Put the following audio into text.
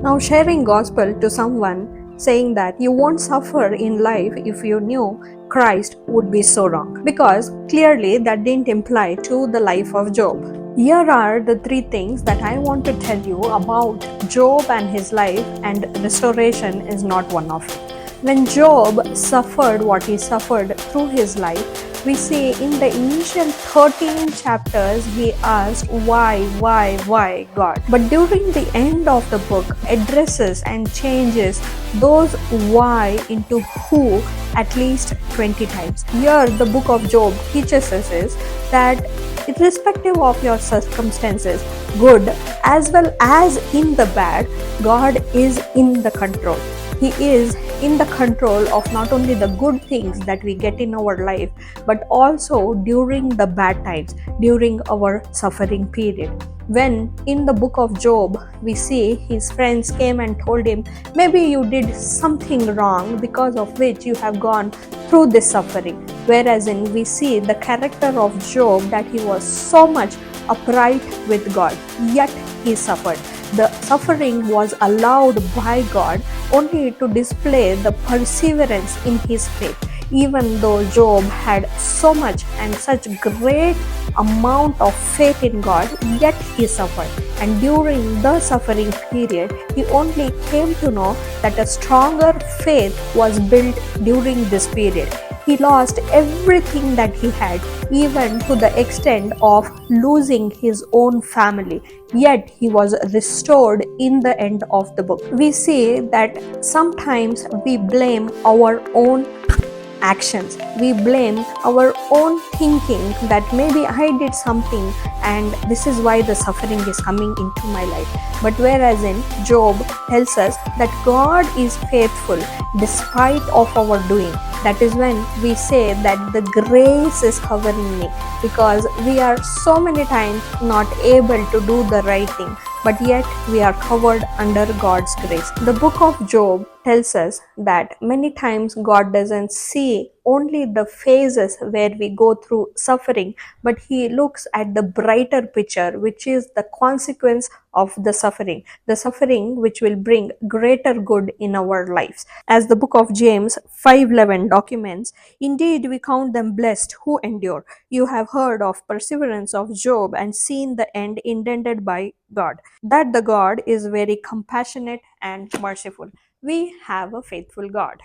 Now, sharing gospel to someone saying that you won't suffer in life if you knew Christ would be so wrong, because clearly that didn't imply to the life of Job. Here are the three things that I want to tell you about Job and his life, and restoration is not one of it. When Job suffered what he suffered through his life, we see in the initial 13 chapters he asked why God. But during the end of the book addresses and changes those why into who at least 20 times. Here the book of Job teaches us is that irrespective of your circumstances, good as well as in the bad, God is in the control. He is in the control of not only the good things that we get in our life, but also during the bad times, during our suffering period. When in the book of Job, we see his friends came and told him, maybe you did something wrong because of which you have gone through this suffering. Whereas we see the character of Job, that he was so much upright with God, yet he suffered. The suffering was allowed by God only to display the perseverance in his faith. Even though Job had so much and such great amount of faith in God, yet he suffered. And during the suffering period, he only came to know that a stronger faith was built during this period. He lost everything that he had, even to the extent of losing his own family. Yet he was restored in the end of the book. We see that sometimes we blame our own actions. We blame our own thinking that maybe I did something and this is why the suffering is coming into my life. But whereas in Job tells us that God is faithful despite of our doing. That is when we say that the grace is covering me, because we are so many times not able to do the right thing, but yet we are covered under God's grace. The book of Job tells us that many times God doesn't see only the phases where we go through suffering, but he looks at the brighter picture, which is the consequence of the suffering which will bring greater good in our lives. As the book of James 5:11 documents, indeed we count them blessed who endure. You have heard of perseverance of Job and seen the end intended by God, that the God is very compassionate and merciful. We have a faithful God.